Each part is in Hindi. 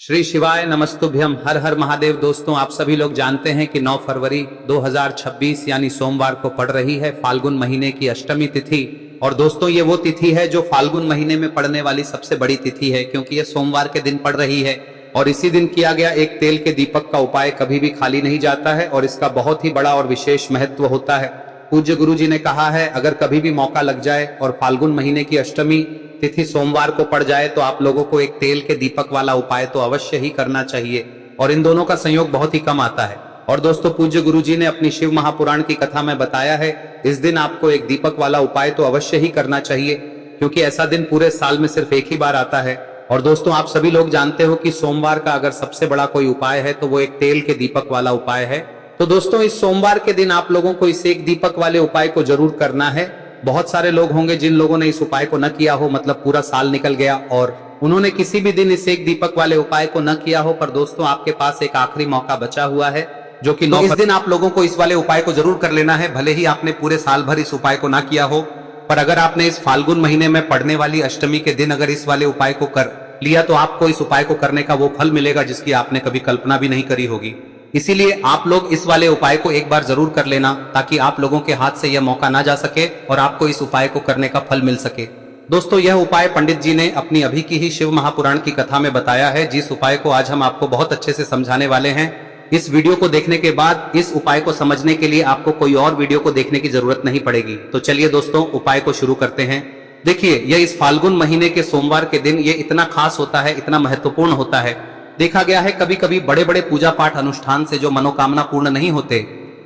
श्री शिवाय नमस्तुभ्यम। हर हर महादेव। दोस्तों, आप सभी लोग जानते हैं कि 9 फरवरी 2026 यानी सोमवार को पड़ रही है फाल्गुन महीने की अष्टमी तिथि। और दोस्तों, ये वो तिथि है जो फाल्गुन महीने में पड़ने वाली सबसे बड़ी तिथि है, क्योंकि ये सोमवार के दिन पड़ रही है। और इसी दिन किया गया एक तेल के दीपक का उपाय कभी भी खाली नहीं जाता है और इसका बहुत ही बड़ा और विशेष महत्व होता है। पूज्य गुरु जी ने कहा है, अगर कभी भी मौका लग जाए और फाल्गुन महीने की अष्टमी तिथि सोमवार को पड़ जाए तो आप लोगों को एक तेल के दीपक वाला उपाय तो अवश्य ही करना चाहिए। और इन दोनों का संयोग बहुत ही कम आता है। और दोस्तों, पूज्य गुरु जी ने अपनी शिव महापुराण की कथा में बताया है, इस दिन आपको एक दीपक वाला उपाय तो अवश्य ही करना चाहिए, क्योंकि ऐसा दिन पूरे साल में सिर्फ एक ही बार आता है। और दोस्तों, आप सभी लोग जानते हो कि सोमवार का अगर सबसे बड़ा कोई उपाय है तो वो एक तेल के दीपक वाला उपाय है। तो दोस्तों, इस सोमवार के दिन आप लोगों को इस एक दीपक वाले उपाय को जरूर करना है। बहुत सारे लोग होंगे जिन लोगों ने इस उपाय को न किया हो, मतलब पूरा साल निकल गया और उन्होंने किसी भी दिन इस एक दीपक वाले उपाय को न किया हो। पर दोस्तों, आपके पास एक आखिरी मौका बचा हुआ है, जो कि इस दिन आप लोगों को इस वाले उपाय को जरूर कर लेना है। भले ही आपने पूरे साल भर इस उपाय को ना किया हो, पर अगर आपने इस फाल्गुन महीने में पड़ने वाली अष्टमी के दिन अगर इस वाले उपाय को कर लिया तो आपको इस उपाय को करने का वो फल मिलेगा जिसकी आपने कभी कल्पना भी नहीं करी होगी। इसीलिए आप लोग इस वाले उपाय को एक बार जरूर कर लेना, ताकि आप लोगों के हाथ से यह मौका ना जा सके और आपको इस उपाय को करने का फल मिल सके। दोस्तों, यह उपाय पंडित जी ने अपनी अभी की ही शिव महापुराण की कथा में बताया है, जिस उपाय को आज हम आपको बहुत अच्छे से समझाने वाले हैं। इस वीडियो को देखने के बाद इस उपाय को समझने के लिए आपको कोई और वीडियो को देखने की जरूरत नहीं पड़ेगी। तो चलिए दोस्तों, उपाय को शुरू करते हैं। देखिए, यह इस फाल्गुन महीने के सोमवार के दिन ये इतना खास होता है, इतना महत्वपूर्ण होता है। देखा गया है कभी कभी बड़े बड़े पूजा पाठ अनुष्ठान से जो मनोकामना पूर्ण नहीं होते,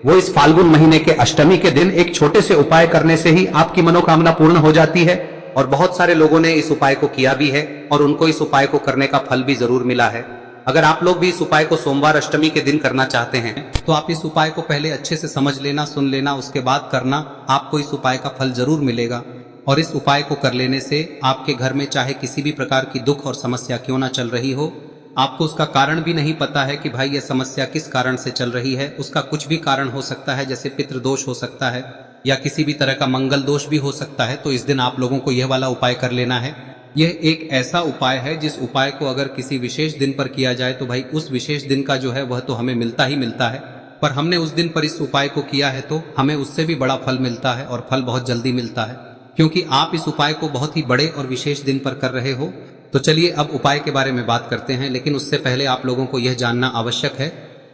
वो इस फाल्गुन महीने के अष्टमी के दिन एक छोटे से उपाय करने से ही आपकी मनोकामना पूर्ण हो जाती है। और बहुत सारे लोगों ने इस उपाय को किया भी है और उनको इस उपाय को करने का फल भी जरूर मिला है। अगर आप लोग भी इस उपाय को सोमवार अष्टमी के दिन करना चाहते हैं तो आप इस उपाय को पहले अच्छे से समझ लेना, सुन लेना, उसके बाद करना। आपको इस उपाय का फल जरूर मिलेगा। और इस उपाय को कर लेने से आपके घर में चाहे किसी भी प्रकार की दुख और समस्या क्यों ना चल रही हो, आपको उसका कारण भी नहीं पता है कि भाई यह समस्या किस कारण से चल रही है, उसका कुछ भी कारण हो सकता है, जैसे पितृदोष हो सकता है या किसी भी तरह का मंगल दोष भी हो सकता है। तो इस दिन आप लोगों को यह वाला उपाय कर लेना है। यह एक ऐसा उपाय है जिस उपाय को अगर किसी विशेष दिन पर किया जाए तो भाई उस विशेष दिन का जो है वह तो हमें मिलता ही मिलता है। पर हमने उस दिन पर इस उपाय को किया है तो हमें उससे भी बड़ा फल मिलता है, और फल बहुत जल्दी मिलता है, क्योंकि आप इस उपाय को बहुत ही बड़े और विशेष दिन पर कर रहे हो। तो चलिए अब उपाय के बारे में बात करते हैं, लेकिन उससे पहले आप लोगों को यह जानना आवश्यक है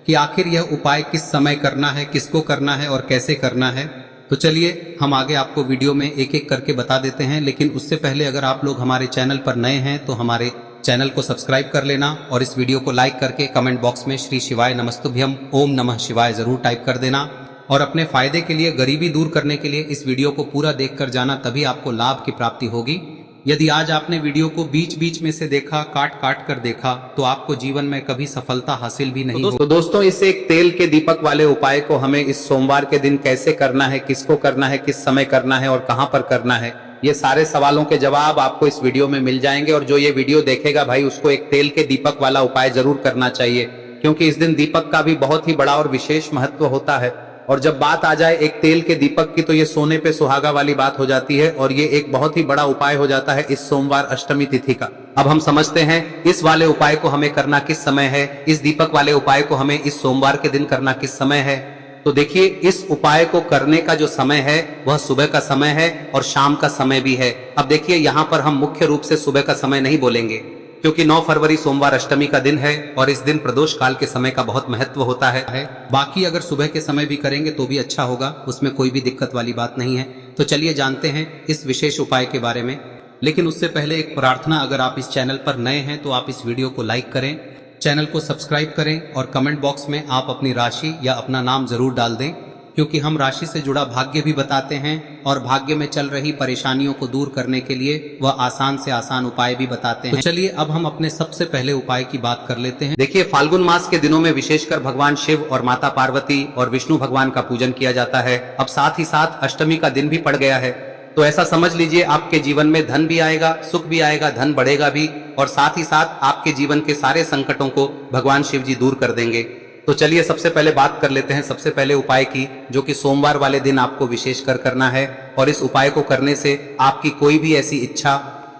कि आखिर यह उपाय किस समय करना है, किसको करना है और कैसे करना है। तो चलिए हम आगे आपको वीडियो में एक एक करके बता देते हैं। लेकिन उससे पहले अगर आप लोग हमारे चैनल पर नए हैं तो हमारे चैनल को सब्सक्राइब कर लेना और इस वीडियो को लाइक करके कमेंट बॉक्स में श्री शिवाय नमस्तुभ्यम ओम नमः शिवाय जरूर टाइप कर देना। और अपने फायदे के लिए, गरीबी दूर करने के लिए इस वीडियो को पूरा देखकर जाना, तभी आपको लाभ की प्राप्ति होगी। यदि आज आपने वीडियो को बीच बीच में से देखा, काट काट कर देखा, तो आपको जीवन में कभी सफलता हासिल भी नहीं होगी। तो दोस्तों, इस एक तेल के दीपक वाले उपाय को हमें इस सोमवार के दिन कैसे करना है, किसको करना है, किस समय करना है और कहां पर करना है, ये सारे सवालों के जवाब आपको इस वीडियो में मिल जाएंगे। और जो ये वीडियो देखेगा भाई, उसको एक तेल के दीपक वाला उपाय जरूर करना चाहिए, क्योंकि इस दिन दीपक का भी बहुत ही बड़ा और विशेष महत्व होता है। और जब बात आ जाए एक तेल के दीपक की, तो ये सोने पे सुहागा वाली बात हो जाती है और ये एक बहुत ही बड़ा उपाय हो जाता है इस सोमवार अष्टमी तिथि का। अब हम समझते हैं इस वाले उपाय को हमें करना किस समय है, इस दीपक वाले उपाय को हमें इस सोमवार के दिन करना किस समय है। तो देखिए, इस उपाय को करने का जो समय है वह सुबह का समय है और शाम का समय भी है। अब देखिए, यहाँ पर हम मुख्य रूप से सुबह का समय नहीं बोलेंगे, क्योंकि 9 फरवरी सोमवार अष्टमी का दिन है और इस दिन प्रदोष काल के समय का बहुत महत्व होता है। बाकी अगर सुबह के समय भी करेंगे तो भी अच्छा होगा, उसमें कोई भी दिक्कत वाली बात नहीं है। तो चलिए जानते हैं इस विशेष उपाय के बारे में। लेकिन उससे पहले एक प्रार्थना, अगर आप इस चैनल पर नए हैं तो आप इस वीडियो को लाइक करें, चैनल को सब्सक्राइब करें और कमेंट बॉक्स में आप अपनी राशि या अपना नाम जरूर डाल दें, क्योंकि हम राशि से जुड़ा भाग्य भी बताते हैं और भाग्य में चल रही परेशानियों को दूर करने के लिए वह आसान से आसान उपाय भी बताते हैं। तो चलिए अब हम अपने सबसे पहले उपाय की बात कर लेते हैं। देखिए, फाल्गुन मास के दिनों में विशेषकर भगवान शिव और माता पार्वती और विष्णु भगवान का पूजन किया जाता है। अब साथ ही साथ अष्टमी का दिन भी पड़ गया है, तो ऐसा समझ लीजिए आपके जीवन में धन भी आएगा, सुख भी आएगा, धन बढ़ेगा भी, और साथ ही साथ आपके जीवन के सारे संकटों को भगवान शिव जी दूर कर देंगे। तो चलिए सबसे पहले बात कर लेते हैं सबसे पहले उपाय की, जो कि सोमवार वाले दिन आपको विशेषकर करना है। और इस उपाय को करने से आपकी कोई भी ऐसी इच्छा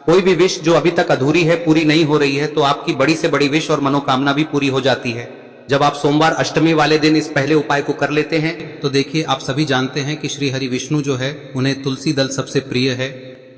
कोई भी विश जो अभी तक अधूरी है, पूरी नहीं हो रही है, तो आपकी बड़ी से बड़ी विश और मनोकामना भी पूरी हो जाती है जब आप सोमवार अष्टमी वाले दिन इस पहले उपाय को कर लेते हैं। तो देखिए, आप सभी जानते हैं कि श्री हरि विष्णु जो है उन्हें तुलसी दल सबसे प्रिय है।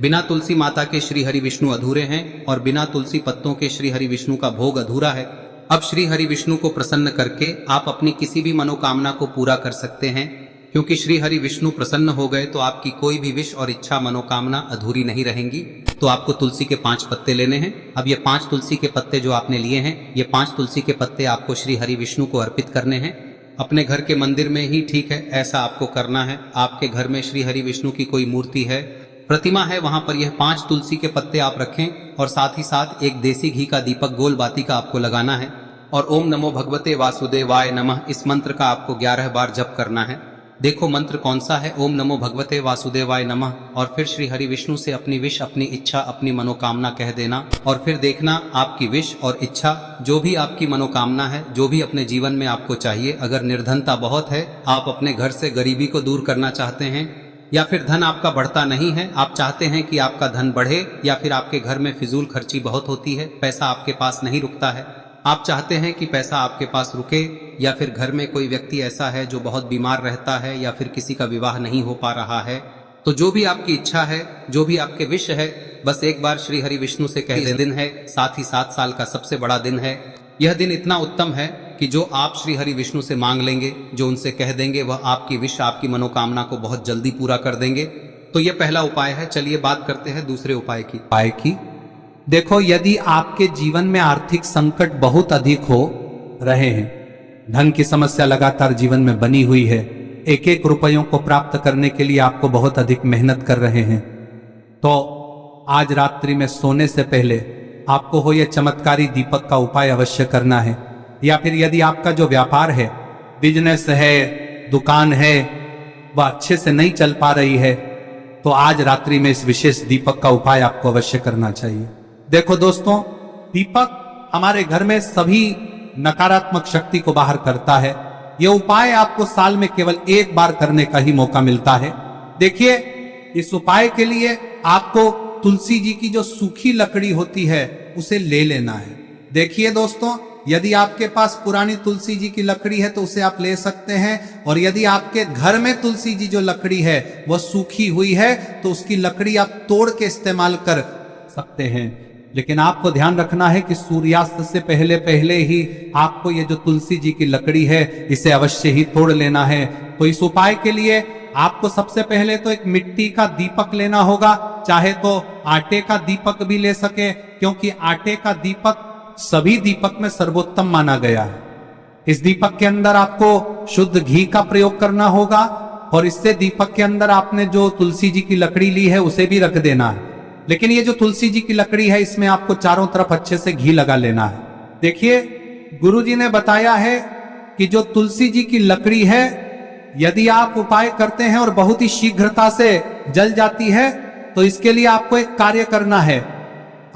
बिना तुलसी माता के श्री हरि विष्णु अधूरे हैं और बिना तुलसी पत्तों के श्री हरि विष्णु का भोग अधूरा है। अब श्री हरि विष्णु को प्रसन्न करके आप अपनी किसी भी मनोकामना को पूरा कर सकते हैं, क्योंकि श्री हरि विष्णु प्रसन्न हो गए तो आपकी कोई भी विश और इच्छा मनोकामना अधूरी नहीं रहेंगी। तो आपको तुलसी के 5 पत्ते लेने हैं। अब ये 5 तुलसी के पत्ते जो आपने लिए हैं, ये 5 तुलसी के पत्ते आपको श्री हरि विष्णु को अर्पित करने हैं। अपने घर के मंदिर में ही ठीक है, ऐसा आपको करना है। आपके घर में श्री हरि विष्णु की कोई मूर्ति है, प्रतिमा है, वहां पर यह 5 तुलसी के पत्ते आप रखें और साथ ही साथ एक देसी घी का दीपक गोल बाती का आपको लगाना है और ओम नमो भगवते वासुदेवाय नमः इस मंत्र का आपको 11 बार जप करना है। देखो मंत्र कौन सा है, ओम नमो भगवते वासुदेवाय नमः, और फिर श्री हरि विष्णु से अपनी विश, अपनी इच्छा, अपनी मनोकामना कह देना और फिर देखना आपकी विश और इच्छा, जो भी आपकी मनोकामना है, जो भी अपने जीवन में आपको चाहिए। अगर निर्धनता बहुत है, आप अपने घर से गरीबी को दूर करना चाहते हैं, या फिर धन आपका बढ़ता नहीं है, आप चाहते हैं कि आपका धन बढ़े, या फिर आपके घर में फिजूल खर्ची बहुत होती है, पैसा आपके पास नहीं रुकता है, आप चाहते हैं कि पैसा आपके पास रुके, या फिर घर में कोई व्यक्ति ऐसा है जो बहुत बीमार रहता है, या फिर किसी का विवाह नहीं हो पा रहा है, तो जो भी आपकी इच्छा है, जो भी आपके विश है, बस एक बार श्री हरि विष्णु से कह दें। दिन है, साथ ही 7 साल का सबसे बड़ा दिन है। यह दिन इतना उत्तम है कि जो आप श्री हरि विष्णु से मांग लेंगे, जो उनसे कह देंगे, वह आपकी विश, आपकी मनोकामना को बहुत जल्दी पूरा कर देंगे। तो यह पहला उपाय है। चलिए बात करते हैं दूसरे उपाय की। देखो, यदि आपके जीवन में आर्थिक संकट बहुत अधिक हो रहे हैं, धन की समस्या लगातार जीवन में बनी हुई है, एक एक रुपयों को प्राप्त करने के लिए आपको बहुत अधिक मेहनत कर रहे हैं, तो आज रात्रि में सोने से पहले आपको हो यह चमत्कारी दीपक का उपाय अवश्य करना है। या फिर यदि आपका जो व्यापार है, बिजनेस है, दुकान है, वह अच्छे से नहीं चल पा रही है, तो आज रात्रि में इस विशेष दीपक का उपाय आपको अवश्य करना चाहिए। देखो दोस्तों, दीपक हमारे घर में सभी नकारात्मक शक्ति को बाहर करता है। यह उपाय आपको साल में केवल एक बार करने का ही मौका मिलता है। देखिए, इस उपाय के लिए आपको तुलसी जी की जो सूखी लकड़ी होती है उसे ले लेना है। देखिए दोस्तों, यदि आपके पास पुरानी तुलसी जी की लकड़ी है तो उसे आप ले सकते हैं, और यदि आपके घर में तुलसी जी जो लकड़ी है वह सूखी हुई है तो उसकी लकड़ी आप तोड़ के इस्तेमाल कर सकते हैं। लेकिन आपको ध्यान रखना है कि सूर्यास्त से पहले पहले ही आपको ये जो तुलसी जी की लकड़ी है इसे अवश्य ही तोड़ लेना है। तो इस उपाय के लिए आपको सबसे पहले तो एक मिट्टी का दीपक लेना होगा, चाहे तो आटे का दीपक भी ले सके, क्योंकि आटे का दीपक सभी दीपक में सर्वोत्तम माना गया है। इस दीपक के अंदर आपको शुद्ध घी का प्रयोग करना होगा, और इससे दीपक के अंदर आपने जो तुलसी जी की लकड़ी ली है उसे भी रख देना है। लेकिन ये जो तुलसी जी की लकड़ी है, इसमें आपको चारों तरफ अच्छे से घी लगा लेना है। देखिए, गुरु जी ने बताया है कि जो तुलसी जी की लकड़ी है, यदि आप उपाय करते हैं और बहुत ही शीघ्रता से जल जाती है, तो इसके लिए आपको एक कार्य करना है।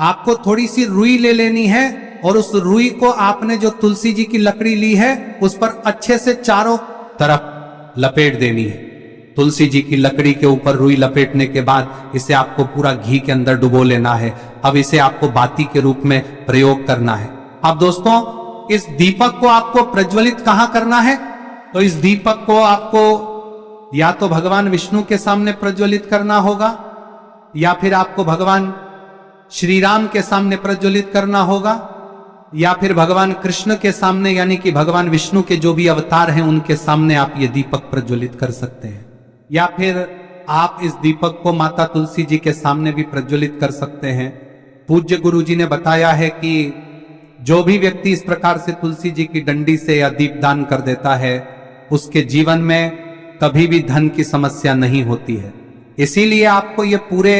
आपको थोड़ी सी रुई ले लेनी है और उस रुई को आपने जो तुलसी जी की लकड़ी ली है उस पर अच्छे से चारों तरफ लपेट देनी है। तुलसी जी की लकड़ी के ऊपर रुई लपेटने के बाद इसे आपको पूरा घी के अंदर डुबो लेना है। अब इसे आपको बाती के रूप में प्रयोग करना है। अब दोस्तों, इस दीपक को आपको प्रज्वलित कहां करना है? तो इस दीपक को आपको या तो भगवान विष्णु के सामने प्रज्वलित करना होगा, या फिर आपको भगवान श्री राम के सामने प्रज्वलित करना होगा, या फिर भगवान कृष्ण के सामने, यानी कि भगवान विष्णु के जो भी अवतार हैं उनके सामने आप ये दीपक प्रज्वलित कर सकते हैं। या फिर आप इस दीपक को माता तुलसी जी के सामने भी प्रज्वलित कर सकते हैं। पूज्य गुरु जी ने बताया है कि जो भी व्यक्ति इस प्रकार से तुलसी जी की डंडी से या दीपदान कर देता है, उसके जीवन में कभी भी धन की समस्या नहीं होती है। इसीलिए आपको ये पूरे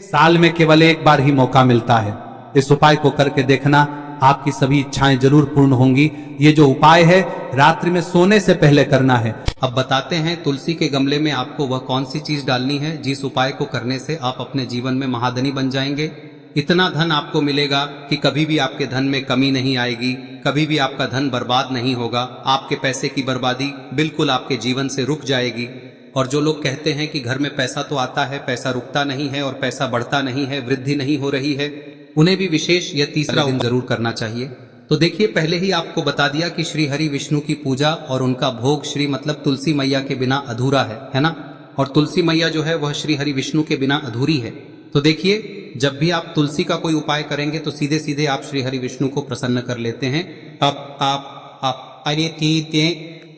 साल में केवल एक बार ही मौका मिलता है। इस उपाय को करके देखना, आपकी सभी इच्छाएं जरूर पूर्ण होंगी। ये जो उपाय है रात्रि में सोने से पहले करना है। अब बताते हैं तुलसी के गमले में आपको वह कौन सी चीज डालनी है जिस उपाय को करने से आप अपने जीवन में महाधनी बन जाएंगे। इतना धन आपको मिलेगा कि कभी भी आपके धन में कमी नहीं आएगी, कभी भी आपका धन बर्बाद नहीं होगा, आपके पैसे की बर्बादी बिल्कुल आपके जीवन से रुक जाएगी। और जो लोग कहते हैं कि घर में पैसा तो आता है, पैसा रुकता नहीं है और पैसा बढ़ता नहीं है, वृद्धि नहीं हो रही है, उन्हें भी विशेष यह तीसरा दिन जरूर करना चाहिए। तो देखिए, पहले ही आपको बता दिया कि श्री हरि विष्णु की पूजा और उनका भोग श्री मतलब तुलसी मैया के बिना अधूरा है ना। और तुलसी मैया जो है वह श्री हरि विष्णु के बिना अधूरी है। तो देखिए, जब भी आप तुलसी का कोई उपाय करेंगे तो सीधे सीधे आप श्री हरि विष्णु को प्रसन्न कर लेते हैं।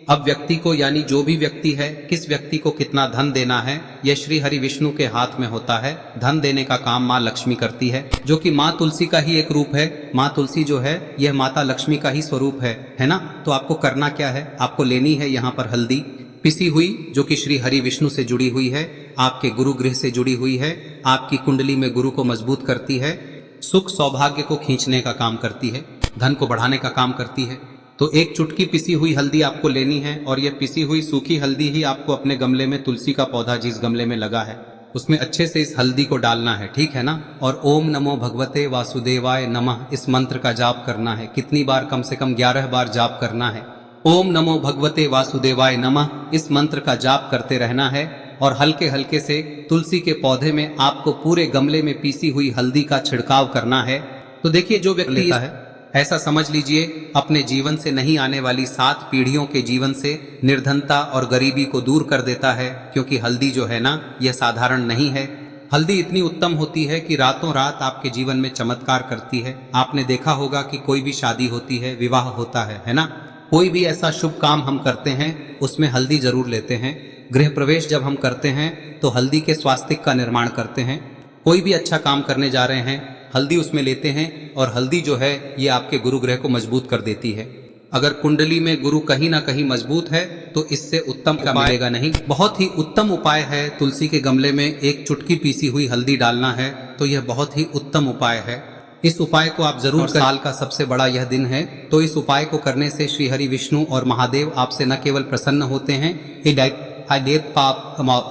अब व्यक्ति को, यानी जो भी व्यक्ति है, किस व्यक्ति को कितना धन देना है, यह श्री हरि विष्णु के हाथ में होता है। धन देने का काम माँ लक्ष्मी करती है, जो कि माँ तुलसी का ही एक रूप है। माँ तुलसी जो है यह माता लक्ष्मी का ही स्वरूप है ना। तो आपको करना क्या है, आपको लेनी है यहाँ पर हल्दी पिसी हुई, जो कि श्री हरि विष्णु से जुड़ी हुई है, आपके गुरु गृह से जुड़ी हुई है, आपकी कुंडली में गुरु को मजबूत करती है, सुख सौभाग्य को खींचने का काम करती है, धन को बढ़ाने का काम करती है। तो एक चुटकी पिसी हुई हल्दी आपको लेनी है और यह पिसी हुई सूखी हल्दी ही आपको अपने गमले में, तुलसी का पौधा जिस गमले में लगा है उसमें अच्छे से इस हल्दी को डालना है, ठीक है ना। और ओम नमो भगवते वासुदेवाय नमः इस मंत्र का जाप करना है। कितनी बार? कम से कम 11 बार जाप करना है। ओम नमो भगवते वासुदेवाय नमः इस मंत्र का जाप करते रहना है और हल्के हल्के से तुलसी के पौधे में आपको पूरे गमले में पीसी हुई हल्दी का छिड़काव करना है। तो देखिए, जो व्यक्ति लेता है, ऐसा समझ लीजिए अपने जीवन से नहीं आने वाली 7 पीढ़ियों के जीवन से निर्धनता और गरीबी को दूर कर देता है। क्योंकि हल्दी जो है ना, यह साधारण नहीं है। हल्दी इतनी उत्तम होती है कि रातों रात आपके जीवन में चमत्कार करती है। आपने देखा होगा कि कोई भी शादी होती है, विवाह होता है ना, कोई भी ऐसा शुभ काम हम करते हैं उसमें हल्दी जरूर लेते हैं। गृह प्रवेश जब हम करते हैं तो हल्दी के स्वास्तिक का निर्माण करते हैं। कोई भी अच्छा काम करने जा रहे हैं, हल्दी उसमें लेते हैं और हल्दी जो है ये आपके गुरु ग्रह को मजबूत कर देती है। अगर कुंडली में गुरु कहीं ना कहीं मजबूत है तो इससे उत्तम का मिलेगा नहीं। बहुत ही उत्तम उपाय है, तुलसी के गमले में एक चुटकी पीसी हुई हल्दी डालना है, तो यह बहुत ही उत्तम उपाय है। इस उपाय को आप जरूर, साल का सबसे बड़ा यह दिन है, तो इस उपाय को करने से श्री हरि विष्णु और महादेव आपसे न केवल प्रसन्न होते हैं,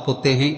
होते हैं,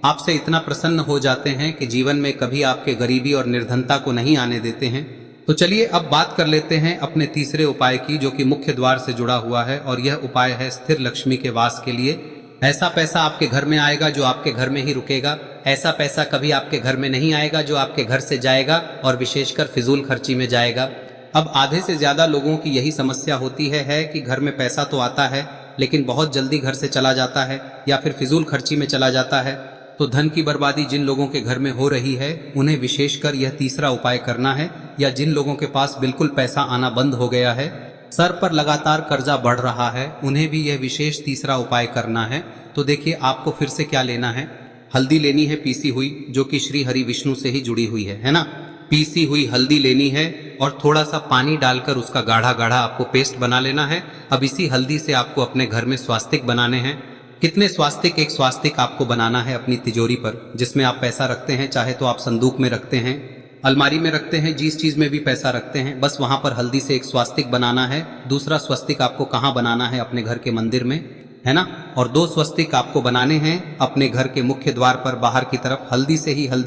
आपसे इतना प्रसन्न हो जाते हैं कि जीवन में कभी आपके गरीबी और निर्धनता को नहीं आने देते हैं। तो चलिए अब बात कर लेते हैं अपने तीसरे उपाय की, जो कि मुख्य द्वार से जुड़ा हुआ है और यह उपाय है स्थिर लक्ष्मी के वास के लिए। ऐसा पैसा आपके घर में आएगा जो आपके घर में ही रुकेगा। ऐसा पैसा कभी आपके घर में नहीं आएगा जो आपके घर से जाएगा और विशेषकर फिजूल खर्ची में जाएगा। अब आधे से ज्यादा लोगों की यही समस्या होती है कि घर में पैसा तो आता है लेकिन बहुत जल्दी घर से चला जाता है या फिर फिजूल खर्ची में चला जाता है। तो धन की बर्बादी जिन लोगों के घर में हो रही है उन्हें विशेषकर यह तीसरा उपाय करना है, या जिन लोगों के पास बिल्कुल पैसा आना बंद हो गया है, सर पर लगातार कर्जा बढ़ रहा है, उन्हें भी यह विशेष तीसरा उपाय करना है। तो देखिए, आपको फिर से क्या लेना है, हल्दी लेनी है पीसी हुई, जो कि श्री हरि विष्णु से ही जुड़ी हुई है ना। पीसी हुई हल्दी लेनी है और थोड़ा सा पानी डालकर उसका गाढ़ा गाढ़ा आपको पेस्ट बना लेना है। अब इसी हल्दी से आपको अपने घर में स्वास्तिक बनाने हैं। कितने स्वास्तिक? एक स्वास्तिक आपको बनाना है अपनी तिजोरी पर, जिसमें आप पैसा रखते हैं, चाहे तो आप संदूक में रखते हैं, अलमारी में रखते हैं, जिस चीज में भी पैसा रखते हैं, बस वहां पर हल्दी से एक स्वास्तिक बनाना है। दूसरा स्वस्तिक आपको कहाँ बनाना है? अपने घर के मंदिर में, है ना। और 2 स्वस्तिक आपको बनाने हैं अपने घर के मुख्य द्वार पर बाहर की तरफ। हल्दी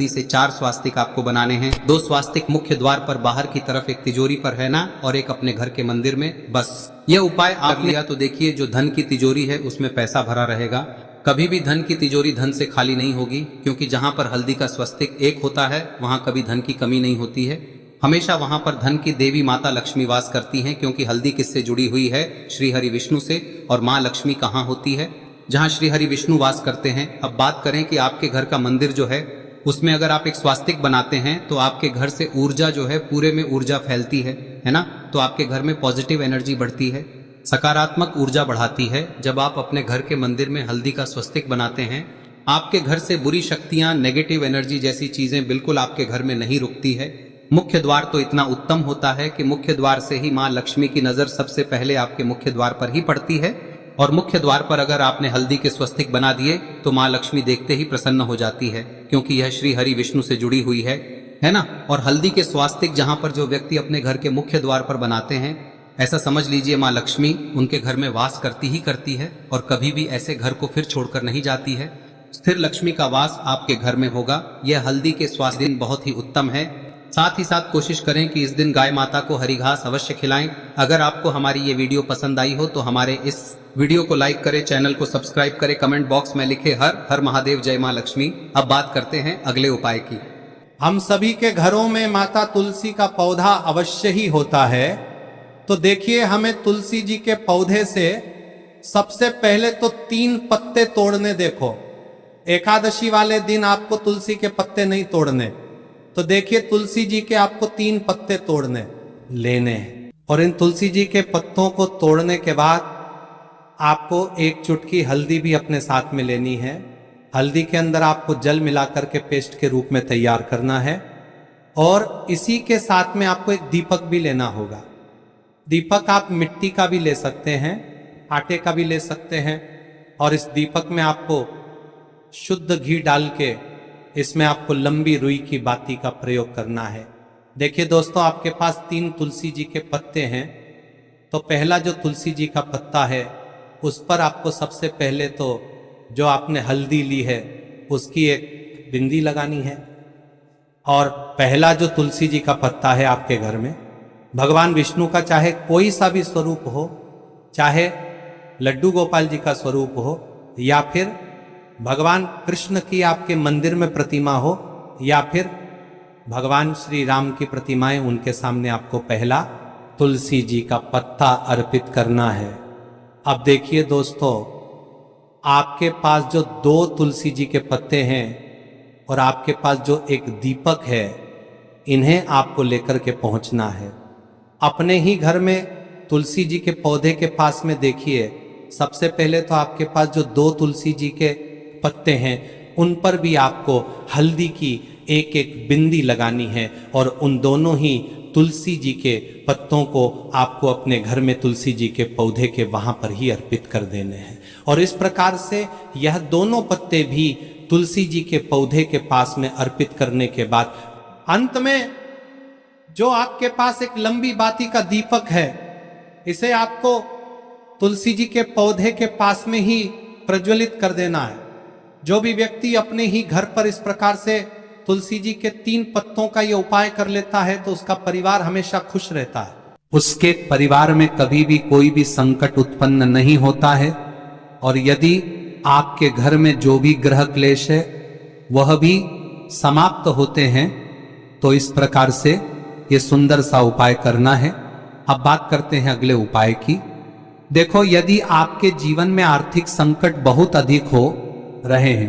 से 4 स्वास्तिक आपको बनाने हैं। 2 स्वास्तिक मुख्य द्वार पर बाहर की तरफ, एक तिजोरी पर, है ना, और एक अपने घर के मंदिर में। बस यह उपाय आप लिया तो देखिए, जो धन की तिजोरी है उसमें पैसा भरा रहेगा। कभी भी धन की तिजोरी धन से खाली नहीं होगी, क्योंकि जहां पर हल्दी का स्वस्तिक एक होता है वहां कभी धन की कमी नहीं होती है। हमेशा वहां पर धन की देवी माता लक्ष्मी वास करती हैं, क्योंकि हल्दी किससे जुड़ी हुई है? श्री हरि विष्णु से। और माँ लक्ष्मी कहाँ होती है? जहाँ श्री हरि विष्णु वास करते हैं। अब बात करें कि आपके घर का मंदिर जो है उसमें अगर आप एक स्वास्तिक बनाते हैं तो आपके घर से ऊर्जा जो है, पूरे में ऊर्जा फैलती है ना। तो आपके घर में पॉजिटिव एनर्जी बढ़ती है, सकारात्मक ऊर्जा बढ़ाती है। जब आप अपने घर के मंदिर में हल्दी का स्वस्तिक बनाते हैं, आपके घर से बुरी शक्तियां, नेगेटिव एनर्जी जैसी चीजें बिल्कुल आपके घर में नहीं रुकती है। मुख्य द्वार तो इतना उत्तम होता है कि मुख्य द्वार से ही माँ लक्ष्मी की नजर सबसे पहले आपके मुख्य द्वार पर ही पड़ती है। और मुख्य द्वार पर अगर आपने हल्दी के स्वस्तिक बना दिए तो माँ लक्ष्मी देखते ही प्रसन्न हो जाती है, क्योंकि यह श्री हरि विष्णु से जुड़ी हुई है ना। और हल्दी के स्वास्तिक जहां पर जो व्यक्ति अपने घर के मुख्य द्वार पर बनाते हैं, ऐसा समझ लीजिए माँ लक्ष्मी उनके घर में वास करती ही करती है और कभी भी ऐसे घर को फिर छोड़कर नहीं जाती है। स्थिर लक्ष्मी का वास आपके घर में होगा। यह हल्दी के स्वास्तिक बहुत ही उत्तम है। साथ ही साथ कोशिश करें कि इस दिन गाय माता को हरी घास अवश्य खिलाएं। अगर आपको हमारी ये वीडियो पसंद आई हो तो हमारे इस वीडियो को लाइक करें, चैनल को सब्सक्राइब करें, कमेंट बॉक्स में लिखे हर हर महादेव, जय मां लक्ष्मी। अब बात करते हैं अगले उपाय की। हम सभी के घरों में माता तुलसी का पौधा अवश्य ही होता है। तो देखिए, हमें तुलसी जी के पौधे से सबसे पहले तो 3 पत्ते तोड़ने। देखो, एकादशी वाले दिन आपको तुलसी के पत्ते नहीं तोड़ने। तो देखिए, तुलसी जी के आपको 3 पत्ते तोड़ने लेने हैं। और इन तुलसी जी के पत्तों को तोड़ने के बाद आपको 1 चुटकी हल्दी भी अपने साथ में लेनी है। हल्दी के अंदर आपको जल मिलाकर के पेस्ट के रूप में तैयार करना है। और इसी के साथ में आपको एक दीपक भी लेना होगा। दीपक आप मिट्टी का भी ले सकते हैं, आटे का भी ले सकते हैं। और इस दीपक में आपको शुद्ध घी डाल के इसमें आपको लंबी रुई की बाती का प्रयोग करना है। देखिए दोस्तों, आपके पास 3 तुलसी जी के पत्ते हैं। तो पहला जो तुलसी जी का पत्ता है उस पर आपको सबसे पहले तो जो आपने हल्दी ली है उसकी एक बिंदी लगानी है। और पहला जो तुलसी जी का पत्ता है आपके घर में, भगवान विष्णु का चाहे कोई सा भी स्वरूप हो, चाहे लड्डू गोपाल जी का स्वरूप हो, या फिर भगवान कृष्ण की आपके मंदिर में प्रतिमा हो, या फिर भगवान श्री राम की प्रतिमाएं, उनके सामने आपको पहला तुलसी जी का पत्ता अर्पित करना है। अब देखिए दोस्तों, आपके पास जो 2 तुलसी जी के पत्ते हैं और आपके पास जो एक दीपक है, इन्हें आपको लेकर के पहुंचना है। अपने ही घर में तुलसी जी के पौधे के पास में देखिए, सबसे पहले तो आपके पास जो 2 तुलसी जी के पत्ते हैं उन पर भी आपको हल्दी की एक बिंदी लगानी है। और उन दोनों ही तुलसी जी के पत्तों को आपको अपने घर में तुलसी जी के पौधे के वहां पर ही अर्पित कर देने हैं। और इस प्रकार से यह दोनों पत्ते भी तुलसी जी के पौधे के पास में अर्पित करने के बाद अंत में जो आपके पास एक लंबी बाती का दीपक है, इसे आपको तुलसी जी के पौधे के पास में ही प्रज्वलित कर देना है। जो भी व्यक्ति अपने ही घर पर इस प्रकार से तुलसी जी के 3 पत्तों का ये उपाय कर लेता है तो उसका परिवार हमेशा खुश रहता है। उसके परिवार में कभी भी कोई भी संकट उत्पन्न नहीं होता है। और यदि आपके घर में जो भी ग्रह क्लेश है वह भी समाप्त होते हैं। तो इस प्रकार से ये सुंदर सा उपाय करना है। अब बात करते हैं अगले उपाय की। देखो, यदि आपके जीवन में आर्थिक संकट बहुत अधिक हो रहे हैं,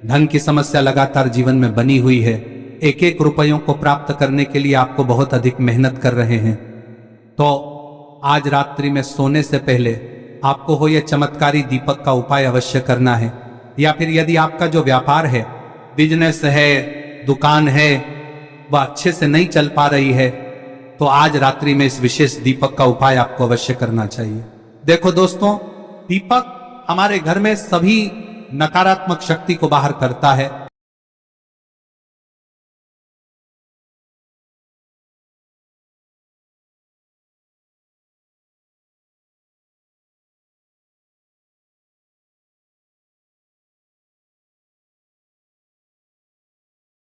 धन की समस्या लगातार जीवन में बनी हुई है, 1-1 रुपयों को प्राप्त करने के लिए आपको बहुत अधिक मेहनत कर रहे हैं, तो आज रात्रि में सोने से पहले आपको हो यह चमत्कारी दीपक का उपाय अवश्य करना है। या फिर यदि आपका जो व्यापार है, बिजनेस है, दुकान है, वह अच्छे से नहीं चल पा रही है, तो आज रात्रि में इस विशेष दीपक का उपाय आपको अवश्य करना चाहिए। देखो दोस्तों, दीपक हमारे घर में सभी नकारात्मक शक्ति को बाहर करता है।